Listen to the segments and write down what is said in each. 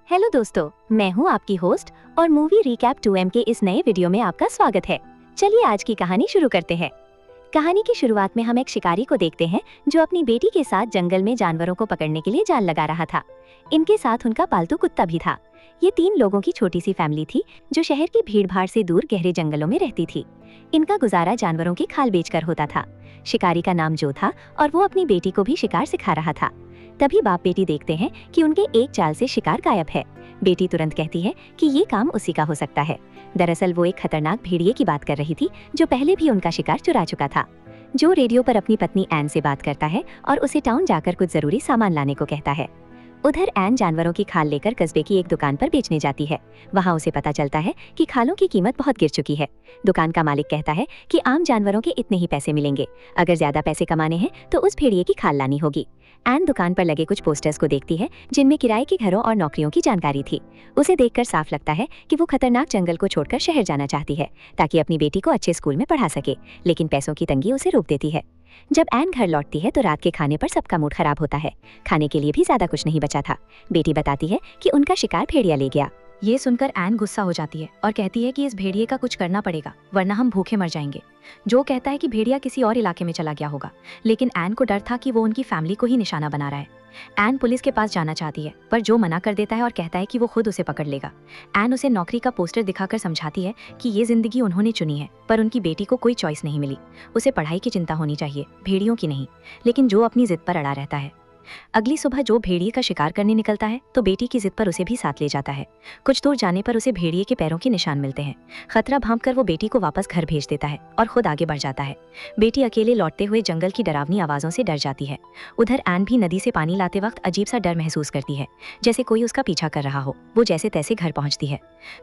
Hello दोस्तों, मैं हूं आपकी होस्ट और मूवी रिकैप 2M के इस नए वीडियो में आपका स्वागत है। चलिए आज की कहानी शुरू करते हैं। कहानी की शुरुआत में हम एक शिकारी को देखते हैं जो अपनी बेटी के साथ जंगल में जानवरों को पकड़ने के लिए जाल लगा रहा था। इनके साथ उनका पालतू कुत्ता भी था। ये 3 लोगों की छोटी सी फैमिली थी जो शहर की भीड़-भाड़ से दूर गहरे जंगलों में रहती थी। इनका गुजारा जानवरों की खाल बेचकर होता था। शिकारी का नाम जो था और वो अपनी बेटी को भी शिकार सिखा रहा था। तभी बाप बेटी देखते हैं कि उनके एक चाल से शिकार गायब है। बेटी तुरंत कहती है कि ये काम उसी का हो सकता है। दरअसल वो एक खतरनाक भेड़िए की बात कर रही थी जो पहले भी उनका शिकार चुरा चुका था। जो रेडियो पर अपनी पत्नी एन से बात करता है और उसे टाउन जाकर कुछ जरूरी सामान लाने को कहता है। उधर एन जानवरों की खाल लेकर कस्बे की एक दुकान पर बेचने जाती है। वहाँ उसे पता चलता है कि खालों की कीमत बहुत गिर चुकी है। दुकान का मालिक कहता है कि आम जानवरों के इतने ही पैसे मिलेंगे। अगर ज्यादा पैसे कमाने हैं तो उस भेड़िए की खाल लानी होगी। एन दुकान पर लगे कुछ पोस्टर्स को देखती है जिनमें किराए के घरों और नौकरियों की जानकारी थी। उसे देखकर साफ लगता है कि वो खतरनाक जंगल को छोड़कर शहर जाना चाहती है ताकि अपनी बेटी को अच्छे स्कूल में पढ़ा सके, लेकिन पैसों की तंगी उसे रोक देती है। जब एन घर लौटती है तो रात के खाने पर सबका मूड खराब होता है। खाने के लिए भी ज्यादा कुछ नहीं बचा था। बेटी बताती है कि उनका शिकार भेड़िया ले गया। ये सुनकर एन गुस्सा हो जाती है और कहती है कि इस भेड़िए का कुछ करना पड़ेगा वरना हम भूखे मर जाएंगे। जो कहता है कि भेड़िया किसी और इलाके में चला गया होगा, लेकिन एन को डर था कि वो उनकी फैमिली को ही निशाना बना रहा है। एन पुलिस के पास जाना चाहती है पर जो मना कर देता है और कहता है कि वो खुद उसे पकड़ लेगा। एन उसे नौकरी का पोस्टर दिखाकर समझाती है कि ये जिंदगी उन्होंने चुनी है पर उनकी बेटी को कोई चॉइस नहीं मिली। उसे पढ़ाई की चिंता होनी चाहिए, भेड़ियों की नहीं। लेकिन जो अपनी जिद पर अड़ा रहता है। अगली सुबह जो भेड़िए का शिकार करने निकलता है तो बेटी की जिद पर उसे भी साथ ले जाता है। कुछ दूर जाने पर उसे भेड़िए के पैरों के निशान मिलते हैं। खतरा भांपकर वो बेटी को वापस घर भेज देता है और खुद आगे बढ़ जाता है। बेटी अकेले लौटते हुए जंगल की डरावनी आवाजों से डर जाती है। उधर एन भी नदी से पानी लाते वक्त अजीब सा डर महसूस करती है, जैसे कोई उसका पीछा कर रहा हो। वो जैसे तैसे घर पहुंचती है।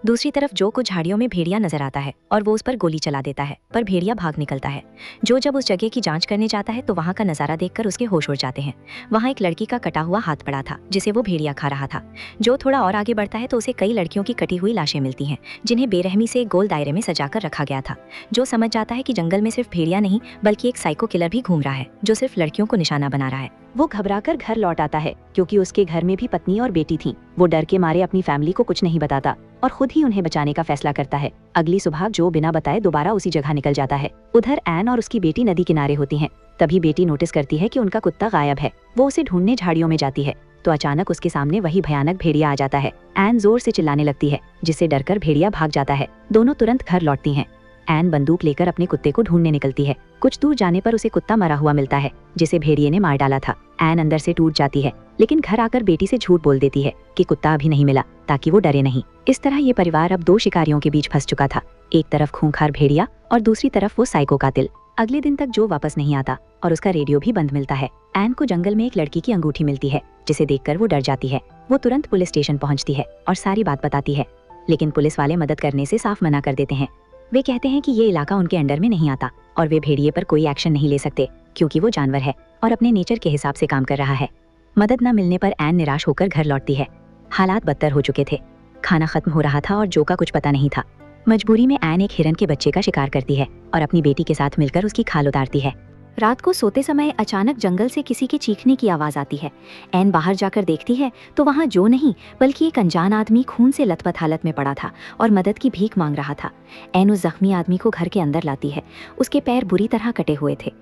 दूसरी तरफ जो को झाड़ियों में भेड़िया नजर आता है और वो उस पर गोली चला देता है, पर भेड़िया भाग निकलता है। जो जब उस जगह की जांच करने जाता है तो वहाँ का नजारा देखकर उसके होश उड़ जाते हैं। वहाँ एक लड़की का कटा हुआ हाथ पड़ा था जिसे वो भेड़िया खा रहा था। जो थोड़ा और आगे बढ़ता है तो उसे कई लड़कियों की कटी हुई लाशें मिलती हैं जिन्हें बेरहमी से एक गोल दायरे में सजाकर रखा गया था। जो समझ जाता है कि जंगल में सिर्फ भेड़िया नहीं बल्कि एक साइको किलर भी घूम रहा है जो सिर्फ लड़कियों को निशाना बना रहा है। वो घबराकर घर लौट आता है क्योंकि उसके घर में भी पत्नी और बेटी थी। वो डर के मारे अपनी फैमिली को कुछ नहीं बताता और खुद ही उन्हें बचाने का फैसला करता है। अगली सुबह जो बिना बताए दोबारा उसी जगह निकल जाता है। उधर एन और उसकी बेटी नदी किनारे होती हैं। तभी बेटी नोटिस करती है कि उनका कुत्ता गायब है। वो उसे ढूंढने झाड़ियों में जाती है तो अचानक उसके सामने वही भयानक भेड़िया आ जाता है। एन जोर से चिल्लाने लगती है जिससे डरकर भेड़िया भाग जाता है। दोनों तुरंत घर लौटती हैं। एन बंदूक लेकर अपने कुत्ते को ढूंढने निकलती है। कुछ दूर जाने पर उसे कुत्ता मरा हुआ मिलता है जिसे भेड़िए ने मार डाला था। एन अंदर से टूट जाती है, लेकिन घर आकर बेटी से झूठ बोल देती है कि कुत्ता अभी नहीं मिला ताकि वो डरे नहीं। इस तरह ये परिवार अब 2 शिकारियों के बीच फंस चुका था, एक तरफ खूंखार भेड़िया और दूसरी तरफ वो साइको कातिल। अगले दिन तक जो वापस नहीं आता और उसका रेडियो भी बंद मिलता है। एन को जंगल में एक लड़की की अंगूठी मिलती है जिसे देखकर वो डर जाती है। वो तुरंत पुलिस स्टेशन पहुंचती है और सारी बात बताती है, लेकिन पुलिस वाले मदद करने से साफ मना कर देते हैं। वे कहते हैं कि ये इलाका उनके अंडर में नहीं आता और वे भेड़िए पर कोई एक्शन नहीं ले सकते क्योंकि वो जानवर है और अपने नेचर के हिसाब से काम कर रहा है। मदद न मिलने पर एन निराश होकर घर लौटती है। हालात बदतर हो चुके थे। खाना खत्म हो रहा था और जो का कुछ पता नहीं था। मजबूरी में एन एक हिरन के बच्चे का शिकार करती है और अपनी बेटी के साथ मिलकर उसकी खाल उतारती है। रात को सोते समय अचानक जंगल से किसी के चीखने की आवाज आती है। एन बाहर जाकर देखती है तो वहाँ जो नहीं बल्कि एक अनजान आदमी खून से लथपथ हालत में पड़ा था और मदद की भीख मांग रहा था। एन उस जख्मी आदमी को घर के अंदर लाती है। उसके पैर बुरी तरह कटे हुए थे।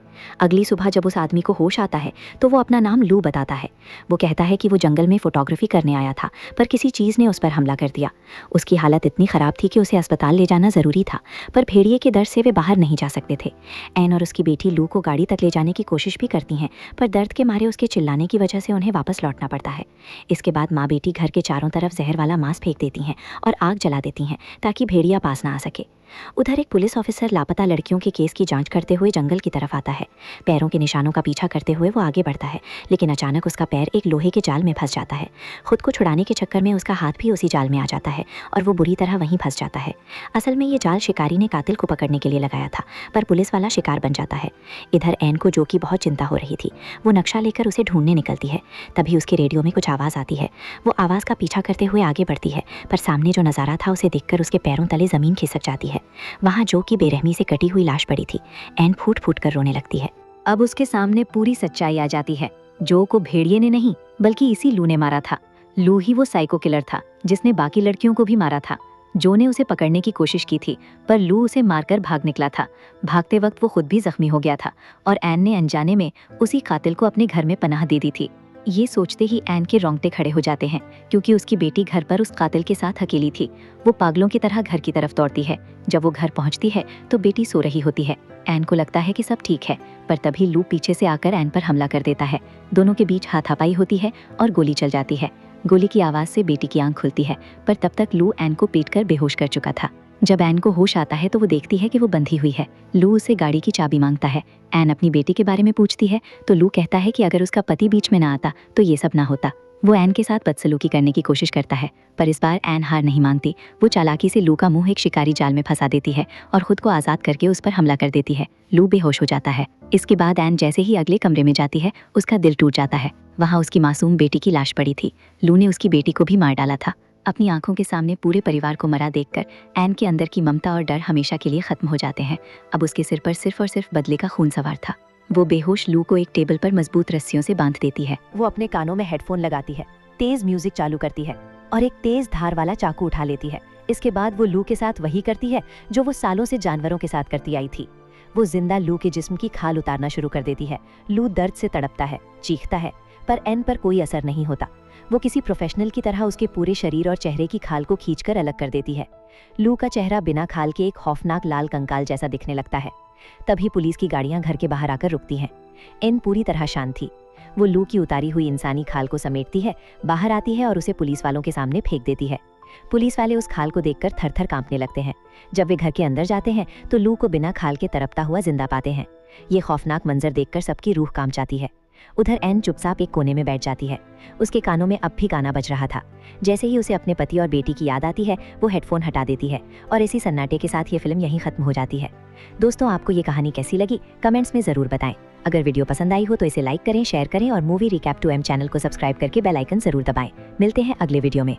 अगली सुबह जब उस आदमी को होश आता है तो वो अपना नाम लू बताता है। वो कहता है कि वो जंगल में फोटोग्राफी करने आया था पर किसी चीज़ ने उस पर हमला कर दिया। उसकी हालत इतनी ख़राब थी कि उसे अस्पताल ले जाना ज़रूरी था, पर भेड़िए के दर्द से वे बाहर नहीं जा सकते थे। एन और उसकी बेटी लू को गाड़ी तक ले जाने की कोशिश भी करती हैं, पर दर्द के मारे उसके चिल्लाने की वजह से उन्हें वापस लौटना पड़ता है। इसके बाद माँ बेटी घर के चारों तरफ जहर वाला मांस फेंक देती हैं और आग जला देती हैं ताकि भेड़िया पास ना आ सके। उधर एक पुलिस ऑफिसर लापता लड़कियों के केस की जांच करते हुए जंगल की तरफ आता है। पैरों के निशानों का पीछा करते हुए वो आगे बढ़ता है, लेकिन अचानक उसका पैर एक लोहे के जाल में फंस जाता है। खुद को छुड़ाने के चक्कर में उसका हाथ भी उसी जाल में आ जाता है और वो बुरी तरह वहीं फंस जाता है। असल में ये जाल शिकारी ने कातिल को पकड़ने के लिए लगाया था, पर पुलिस वाला शिकार बन जाता है। इधर एन को जो की बहुत चिंता हो रही थी। वो नक्शा लेकर उसे ढूंढने निकलती है। तभी उसके रेडियो में कुछ आवाज़ आती है। वो आवाज़ का पीछा करते हुए आगे बढ़ती है, पर सामने जो नज़ारा था उसे देखकर उसके पैरों तले ज़मीन खिसक जाती है। वहाँ जो की बेरहमी से कटी हुई लाश पड़ी थी। एन फूट फूट कर रोने लगती है। अब उसके सामने पूरी सच्चाई आ जाती है। जो को भेड़िए ने नहीं बल्कि इसी लू ने मारा था। लू ही वो साइको किलर था जिसने बाकी लड़कियों को भी मारा था। जो ने उसे पकड़ने की कोशिश की थी, पर लू उसे मारकर भाग निकला था। भागते वक्त वो खुद भी जख्मी हो गया था और एन ने अनजाने में उसी कातिल को अपने घर में पनाह दे दी थी। ये सोचते ही एन के रोंगटे खड़े हो जाते हैं, क्योंकि उसकी बेटी घर पर उस कातिल के साथ अकेली थी। वो पागलों की तरह घर की तरफ दौड़ती है। जब वो घर पहुंचती है तो बेटी सो रही होती है। एन को लगता है कि सब ठीक है, पर तभी लू पीछे से आकर एन पर हमला कर देता है। दोनों के बीच हाथापाई होती है और गोली चल जाती है। गोली की आवाज़ से बेटी की आंख खुलती है, पर तब तक लू एन को पीट कर बेहोश कर चुका था। जब एन को होश आता है तो वो देखती है कि वो बंधी हुई है। लू उसे गाड़ी की चाबी मांगता है। एन अपनी बेटी के बारे में पूछती है तो लू कहता है कि अगर उसका पति बीच में ना आता तो ये सब ना होता। वो एन के साथ बदसलूकी करने की कोशिश करता है, पर इस बार एन हार नहीं मानती। वो चालाकी से लू का मुंह एक शिकारी जाल में फंसा देती है और खुद को आज़ाद करके उस पर हमला कर देती है। लू बेहोश हो जाता है। इसके बाद एन जैसे ही अगले कमरे में जाती है, उसका दिल टूट जाता है। वहाँ उसकी मासूम बेटी की लाश पड़ी थी। लू ने उसकी बेटी को भी मार डाला था। अपनी आंखों के सामने पूरे परिवार को मरा देखकर एन के अंदर की ममता और डर हमेशा के लिए खत्म हो जाते हैं। अब उसके सिर पर सिर्फ और सिर्फ बदले का खून सवार था। वो बेहोश लू को एक टेबल पर मजबूत रस्सियों से बांध देती है। वो अपने कानों में हेडफोन लगाती है, तेज म्यूजिक चालू करती है और एक तेज धार वाला चाकू उठा लेती है। इसके बाद वो लू के साथ वही करती है जो वो सालों से जानवरों के साथ करती आई थी। वो जिंदा लू के जिस्म की खाल उतारना शुरू कर देती है। लू दर्द से तड़पता है, चीखता है, पर एन पर कोई असर नहीं होता। वो किसी प्रोफेशनल की तरह उसके पूरे शरीर और चेहरे की खाल को खींचकर अलग कर देती है। लू का चेहरा बिना खाल के एक खौफनाक लाल कंकाल जैसा दिखने लगता है। तभी पुलिस की गाड़ियां घर के बाहर आकर रुकती हैं। एन पूरी तरह शांत थी। वो लू की उतारी हुई इंसानी खाल को समेटती है, बाहर आती है और उसे पुलिस वालों के सामने फेंक देती है। पुलिस वाले उस खाल को देखकर थर-थर कांपने लगते हैं। जब वे घर के अंदर जाते हैं तो लू को बिना खाल के तड़पता हुआ जिंदा पाते हैं। ये खौफनाक मंजर देखकर सबकी रूह कांप जाती है। उधर एन चुपचाप एक कोने में बैठ जाती है। उसके कानों में अब भी गाना बज रहा था। जैसे ही उसे अपने पति और बेटी की याद आती है, वो हेडफोन हटा देती है और इसी सन्नाटे के साथ ये फिल्म यहीं खत्म हो जाती है। दोस्तों, आपको ये कहानी कैसी लगी कमेंट्स में ज़रूर बताएं। अगर वीडियो पसंद आई हो तो इसे लाइक करें, शेयर करें और मूवी रिकैप 2M चैनल को सब्सक्राइब करके बेल आइकन जरूर दबाएं। मिलते हैं अगले वीडियो में।